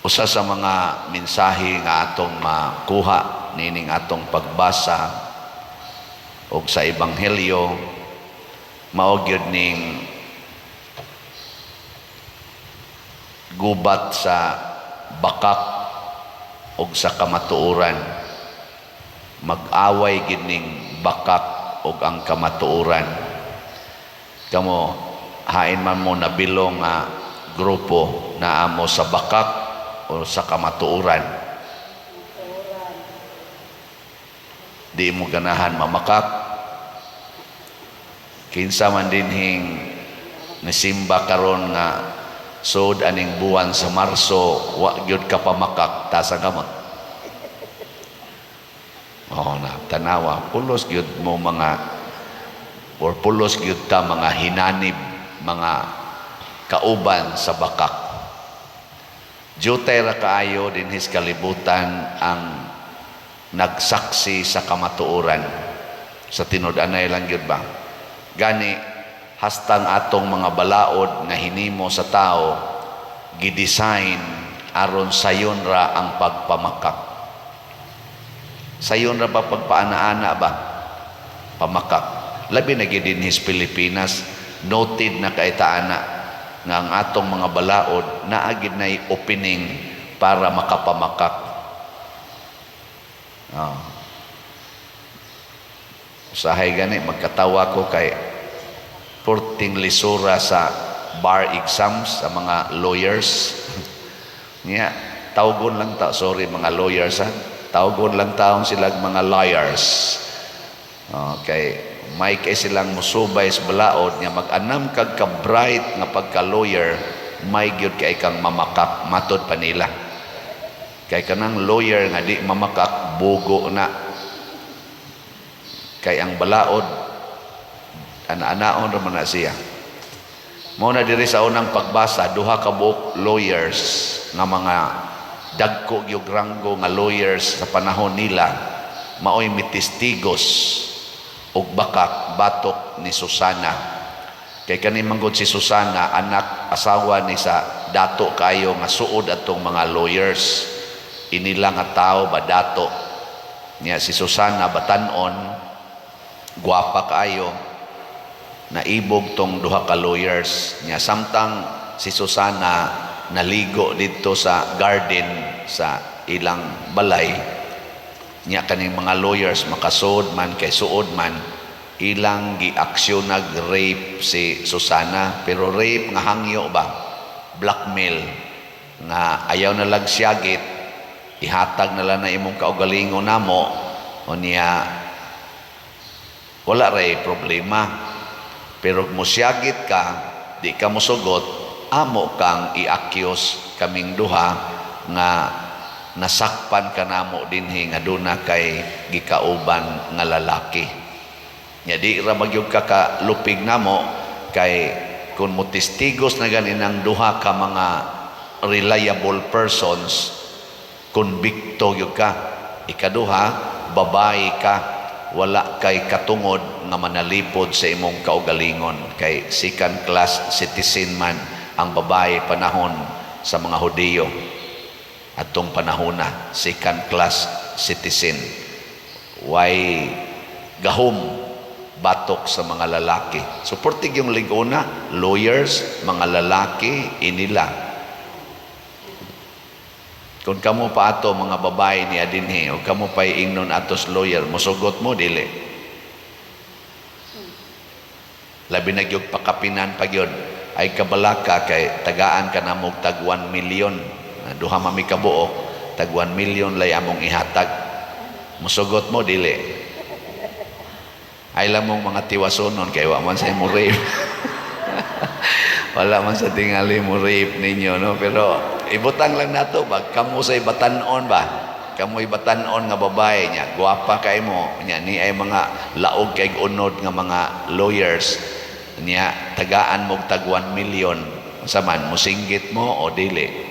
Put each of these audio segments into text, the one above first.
Usa sa mga mensahe nga atong makuha nining atong pagbasa og sa ebanghelyo mao gyud ning gubat sa bakak og sa kamatuoran. Mag-away gid ning bakak og ang kamatuoran. Kamo hain man mo nabilong nga grupo na amo sa bakak o sa kamatuoran. Di mo ganahan mamakak. Kinsa man dinhing nisimba karon nga sud aning buwan sa Marso wa gyud ka pamakak ta sa kamot. Na tanawa pulos gyud mo mga or pulos gyud ta mga hinanib, mga kauban sa bakak. Jutay ra kaayo dinhis kalibutan ang nagsaksi sa kamatuoran. Sa tinud-anay lang gyud ba? Gani hastang atong mga balaod nga hinimo sa tao gidesign aron sayon ra ang pagpamakak. Sayon ra ba pagpaana-ana ba? Pamakak. Labi na gid dinhis Pilipinas, noted na kaitaana nga ang atong mga balaod naagid nay opening para makapamakak. Usahay gani magkatawa ko kay porting lisura sa bar exams sa mga lawyers. Niya tawgon lang ta, sorry mga lawyers ha. Tawgon lang taon sila mga liars. Okay, may kay silang musubay sa balaod nga mag-anam kag ka-bright nga pagka-lawyer, may gyud kay kang mamakak matod pa nila. Kay kanang lawyer nga di mamakak bugo na. Kay ang balaod ana-anaon ra man na siya. Mao na diri sa unang pagbasa duha ka buok lawyers nga mga dagko gyud ranggo nga lawyers sa panahon nila maoy mitistigos og bakak batok ni Susana. Kay kani manggod si Susana anak asawa ni sa dato kayo nga suod atong mga lawyers. Inila nga tao ba dato niya si Susana batan-on guwapa kayo naibog tong duha ka lawyers niya samtang si Susana naligo dito sa garden sa ilang balay niya kaning mga lawyers makasuod man kay suod man ilang giaksyon nag rape si Susana, pero rape nga hangyo ba, blackmail nga ayaw na lagsyagit ihatag na lang na imong kaugalingon namo o niya wala ray problema, pero musyagit ka di ka musugot amo kang iakyos kaming duha nga nasakpan ka namo dinhi nga duna kay gikauban nga lalaki. Nya di ra magyug ka kalupig namo kay kun mo testigos na ganinang duha ka mga reliable persons, konbikto gyud ka. Ikaduha, babae ka, wala kay katungod nga manalipod sa imong kaugalingon kay second class citizen man ang babae panahon sa mga Hudiyo atong panahona, second class citizen. Why gahom batok sa mga lalaki. Suportig yung liguna, lawyers, mga lalaki, inila. Kung kamo pa ato mga babae ni adinhe o kamo pa ingnon atos lawyer, musugot mo dili. Labi na gyud pakapinan pa gyud ay kabalaka kay tagaan ka na mog tag 1 million. Duha mami kabuok, tag 1 million lay among ihatag. Musugot mo dili. Ay lamong mga tiwasonon kay wa man sa mo rape. Wala man sa tingali mo rape ninyo, no? Pero ibutang lang nato ba kamo say batan-on ba? Kamoy batan-on nga babae niya, guwapa kay mo niya, ni ay mga laog kay unod nga mga lawyers niya, tagaan mo tag 1 million. Saman musinggit mo o dili?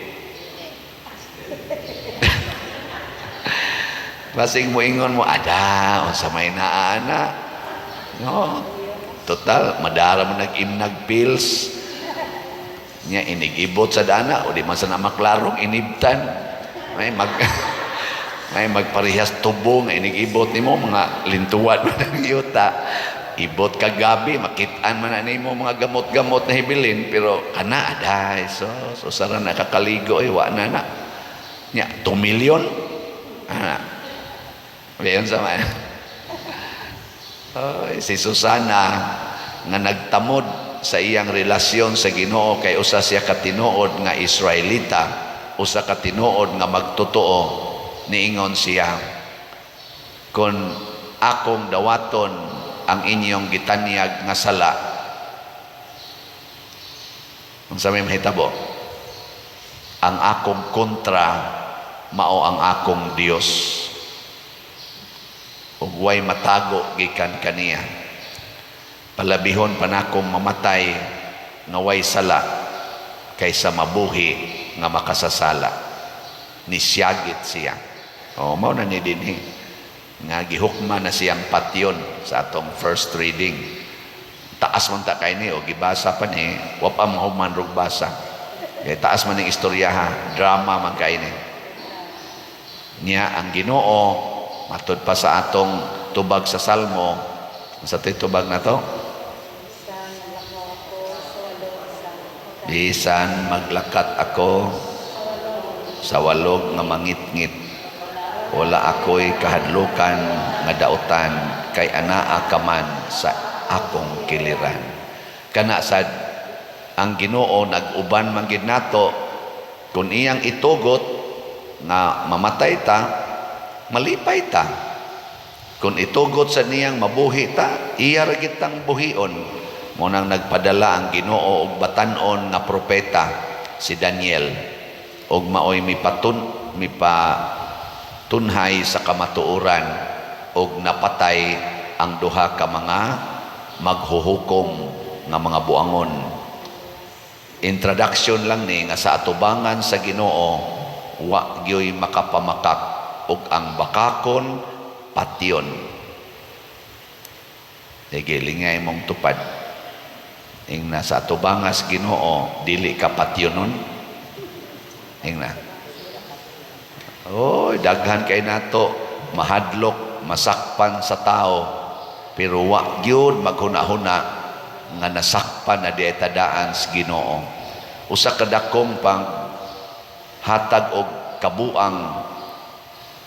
Basing mo ingon mo ada unsa may naana, no? Total madara mo nag-imnag pills Nya inigibot sa dana o di man sa namaklarong inibtan. May may magparehas tubo nga inigibot nimo mga lintuwad man ang yuta. Ibot ka gabi makitaan man na nimo mga gamot-gamot na hibilin pero kana aday so sara nakakaligo wa na nya 2 milyon Leon sama si Susana nga nagtamod sa iyang relasyon sa Ginoo kay usa siya katinuod nga Israelita, usa katinuod nga magtotoo, niingon siya, kung akong dawaton ang inyong gitanyag nga sala, unsa may mahitabo? Ang akong kontra mao ang akong Dios. Ug way matago gikan kaniya. Palabihon pa nakong mamatay nga way sala kaysa mabuhi nga makasasala. Nisyagit siya. Mao na ni dinhi nga gihukma na siyang patyon sa atong first reading. Taas man ta kay ni o gibasa pa ni wa pa mahuman rog basa. Kay taas man ning istorya ha, drama man kay ni. Niya ang Ginoo matud pa sa atong tubag sa Salmo, sa tubag na to, bisan maglakat ako sa walog nga mangitngit, wala ako'y kahadlukan nga dautan kay anaa ka man sa akong kiliran. Kana sad ang Ginoo nag-uban man gid nato kung iyang itugot nga mamatay ta, malipay ta. Kung itugot sa niyang mabuhi ta, iya ra kitang buhion. Munang nagpadala ang Ginoo og batan-on nga propeta si Daniel og maoy mipatunhay sa kamatuoran og napatay ang duha ka mga maghuhukom nga mga buangon. Introduction lang ni nga sa atubangan sa Ginoo wa gyoy makapamakak og ang bakakon patyon. Digilingay mong tupad. Ing nasa atubangas Ginoo dili ka patyonon. Ing na. Daghan kay nato mahadlok, masakpan sa tao pero wa gyud maghuna-huna nga nasakpan na di tadaan sa Ginoo. Usa ka dakong pang hatag og kabuang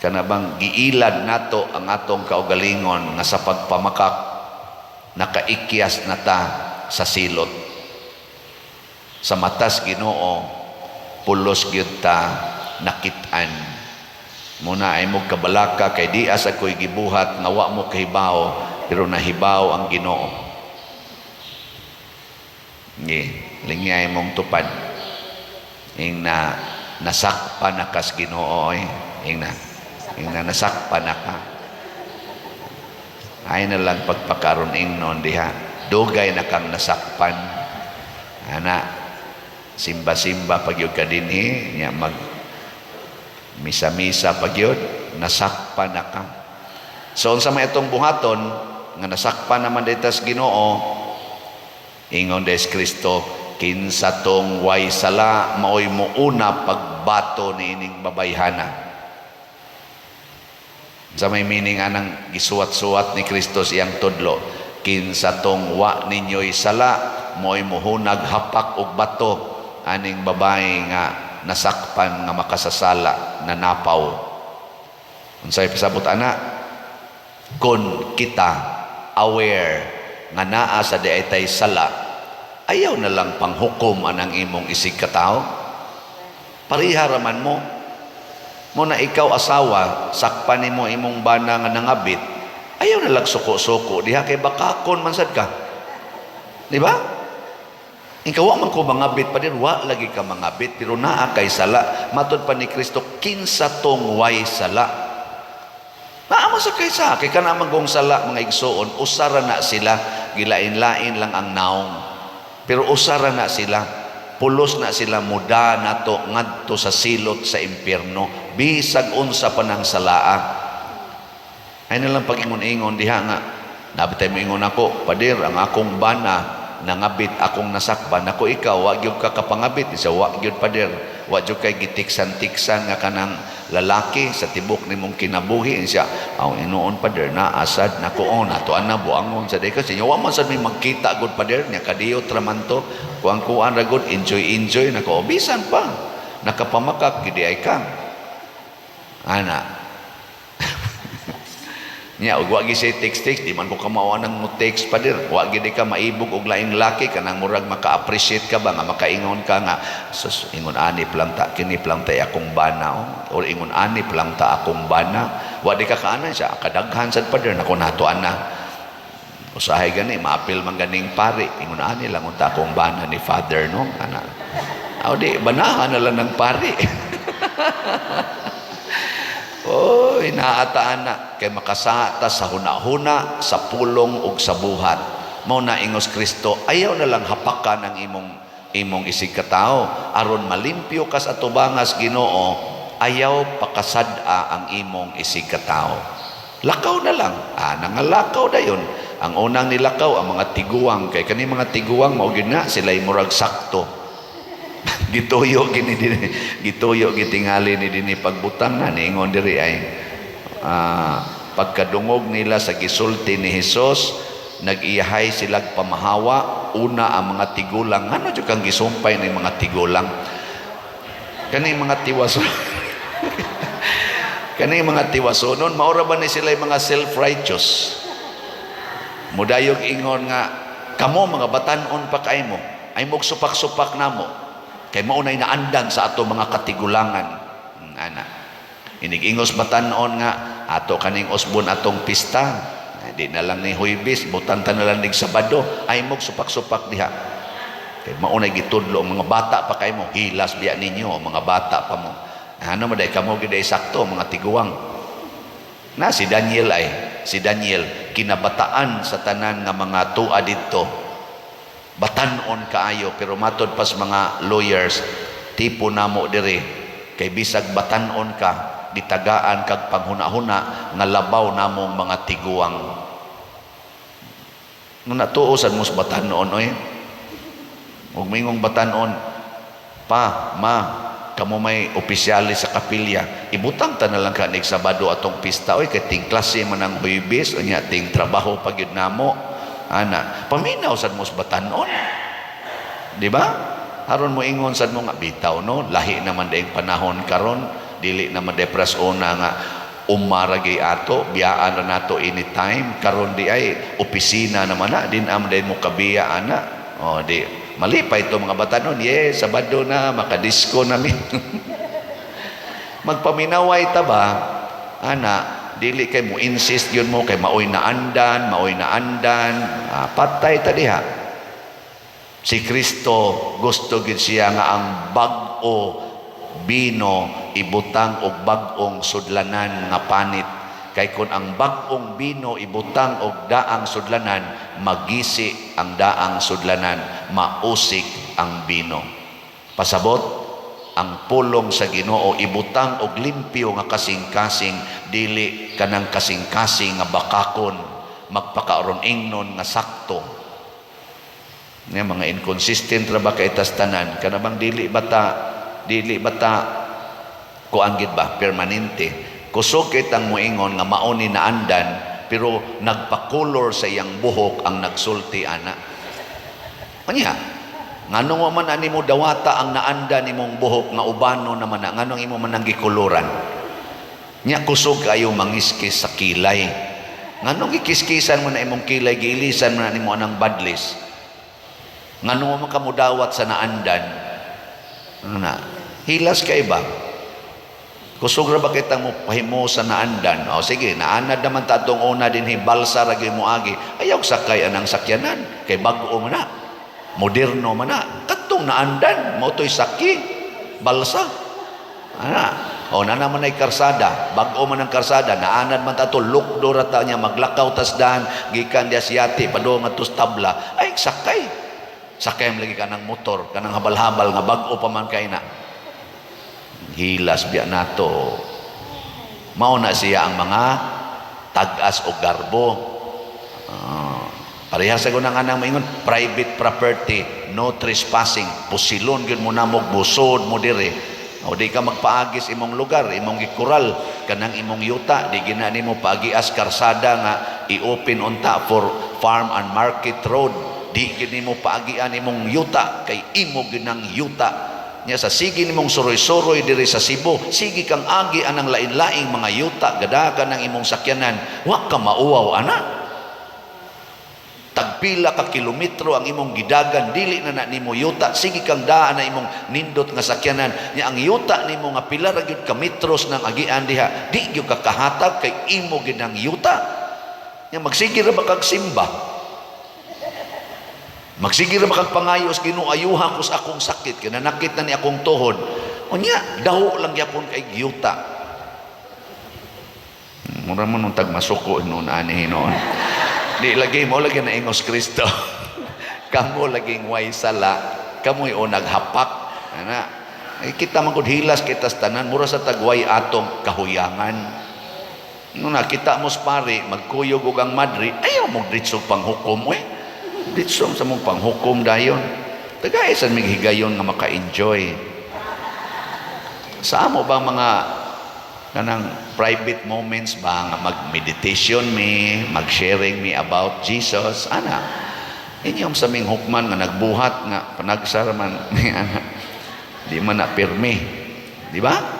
kanabang giilad nato ang atong kaugalingon nga sa pagpamakak nakaikyas na ta sa silot. Sa matas Ginoo pulos gyud ta nakit-an. Muna ay mo kabalaka kay di asa ko'y gibuhat nga wa mo kahibaw pero nahibaw ang Ginoo. Lingay mong tupad. Ing na nasakpan na kas Ginoo ing na nasakpan na ka. Ay na lang pagpakaroon ingnon diha. Dugay na kang nasakpan. Ana, simba-simba pagyod ka dinhi, nya mag misa-misa pagyod, nasakpan na ka. So unsa may itong buhaton nga nasakpan naman ditas Ginoo, ingon des Kristo, kinsa tong way sala maoy muuna pagbato ni ining babayhana. Sa may meaning anang gisuwat-suwat ni Kristo siyang tudlo, kinsa tong wa ninyo'y sala mo'y muhunag hapak og bato aning babae nga nasakpan nga makasasala na napaw. Unsay pasabot ana? Kun kita aware nga naa sa diaytay sala, ayaw na lang panghukom anang imong isig ka tao. Pariharaman mo. Muna ikaw asawa, sakpan nimo imong bana nga nangabit, ayaw na lang suko-suko diha kay bakakon man sad ka. Di ba? Ikaw wa man ko mangabit pa din, wa lagi ka mangabit pero naa kay sala. Matud pa ni Kristo, kinsa tong way sala. Naa man sa kay sa kay kana magong sala mga igsoon, usara na sila, gilain-lain lang ang naong. Pero usara na sila, pulos na sila muda nato ngadto sa silot sa impyerno, bisag unsa pa nang salaa. Ay na lang pag-ingon-ingon diha nga, nabitay mo ingon ako, padir, ang akong bana, nangabit akong nasakban nako ikaw wa gyud ka kapangabit sa wa gyud pader wa gyud kay gitiksan-tiksan nga kanang lalaki sa tibok nimong kinabuhi siya aw inuon pader na asad nako on ato ana buangon sa day kasi wa man sad may magkita gud pader nya kadiyot raman to kuan ra gud enjoy nako bisan pa nakapamakak gid ay ka ana nya ug wa gi say text di man ko kamao nang mo text pa dir wa gid ka maibog og laing laki kanang murag maka-appreciate ka ba nga makaingon ka nga sus ingon ani planta kini planta akong bana o ingon ani planta akong bana wa di ka kaanan siya kadaghan sad pa dir nako nato ana usahay gani maapil man ganing pari ingon ani lang unta akong bana ni father no ana aw di banahan na lang ng pari oy naataan na kay makasata sa hunahuna sa pulong ug sa buhat mao na ingos Kristo ayaw na lang hapakan ang imong isig katao aron malimpyo ka sa tubangas Ginoo ayaw pakasad-a ang imong isig katao lakaw na lang nangalakaw dayon ang unang nilakaw ang mga tiguang kay kani mga tiguang mao gyud na sila'y murag sakto gituyo gini dinhi gituyo gitingali ni dinhi pagbutang na niingon diri ay pagkadungog nila sa gisulti ni Hesus nag-iyahay silag pamahawa una ang mga tigulang ano jud kang gisumpay ni mga tigulang kani mga tiwason kani mga tiwasonon maura ba ni sila mga self-righteous mudayog ingon nga kamo mga batan-on pa kay mo ay mog supak-supak namo kay maunay naandan sa ato mga katigulangan ana inig ingos batan-on nga ato kaning usbon atong pista di na lang ni Huwebes butang ta na lang ning Sabado ay mog supak-supak diha kay maunay gitudlo ang mga bata pa kay mo hilas biya ninyo mga bata pa mo ano mo day kamo gid sakto mga tiguang na si Daniel kinabataan sa tanan nga mga tua didto batanon kaayo pero matod pas mga lawyers tipo namo diri kay bisag batanon ka ditagaan kag panghuna-huna nga labaw namong mga tiguang no natuosan mo sa batanon oy ug mingong batanon pa ma kamo may opisyale sa kapilya ibutang ta na lang kanig Sabado atong pista oy kay ting klase man ang Huwebes unya ting trabaho pagyud namo ana paminaw sad mo sa batanon di ba aron mo ingon sad mo nga bitaw no lahi naman daing panahon karon dili naman depres una nga umaragay ato biyaan ra nato anytime karon di ay opisina naman na din am din mo kabiya ana di malipay to mga batanon yes Sabado na makadisco namin magpaminaway ta ba ana dili kay mo insist yun mo kay maoy na andan patay ta diha si Kristo gusto gid siya nga ang bag-o bino ibutang og bag-ong sudlanan nga panit kay kun ang bag-ong bino ibutang og daang sudlanan magisi ang daang sudlanan mausik ang bino pasabot ang pulong sa Ginoo ibutang og limpyo nga kasing-kasing dili kanang kasing-kasing nga bakakon magpakaaron ingnon nga sakto nga mga inconsistent ra ba kay tastanan kana bang dili bata kuanggid ba permanente kusog kitang moingon nga mauni na andan pero nagpa-color sa iyang buhok ang nagsulti ana anya nganong man ani mo dawata ang naanda nimong buhok nga ubano naman nganong imo man ang gikuluran nya kusog kayo mangiskis sa kilay nganong ikiskisan mo na imong kilay giilisan mo na nimo anang badlis nganong mo kamudawat sa naandan na hilas kay ba kusog ra ba kita mo pahimo sa naandan sige naanad naman ta atong una dinhi balsa ra gyud mo agi ayaw sakay anang sakyanan kay bag-o man na moderno man na katong naandan mo to'y saki balsa ana na naman ay karsada bag-o man ang karsada naanad man tato lukdo rata niya maglakaw tasdan gikan di Asyati padung atus tabla ay sakay lagi ka ng motor kanang habal-habal nga bag-o pa man kay na hilas biya nato mao na siya ang mga tag-as o garbo Parehas sa gunang anang maingon, private property, no trespassing. Pusilon yun mo na mo, busod mo dire. O di ka magpaagis imong lugar, imong gikural, kanang imong yuta, di ginani mo paagias karsada nga i-open unta for farm and market road. Di gini mo paagian imong yuta, kay imo ginang yuta. Nya sa sige nimong suroy-suroy diri sa Cebu, sige kang agi anang lain-laing mga yuta, gadagan ng imong sakyanan, wa ka mauwaw ana. Tagpila ka kilometro ang imong gidagan, dili na nimo yuta, sige kang daan na imong nindot nga sakyanan. Nya ang yuta nimo nga pila ra gyud ka metros nang agian diha, di gyud ka kahatag kay imo ginang yuta. Nya magsige ra ba kag simba? Magsige ra ba kag pangayos, Ginoo ayuha ko sa akong sakit, kay nanakit na ni akong tuhod. Unya daho lang gyapon kay yuta. Mura man untag masuko noon ani noon. Di lagi mo lagi na ingos Kristo. Kamo laging way sala, kamoy o naghapak. Ana, kita magud hilas kita sa tanan, mura sa tagway atong kahuyangan. No nakita mo pare magkuyog og ang madri, ayaw mo ditso panghukom ditso sa mong panghukom dayon. Tagay sa mig higayon nga maka-enjoy. Sa amo ba mga kanang private moments ba nga mag-meditation me, mag-sharing me about Jesus, ana. Inyong sa ming hukman nga nagbuhat nga panagsar man ni ana. Di man na pirmi. Di ba?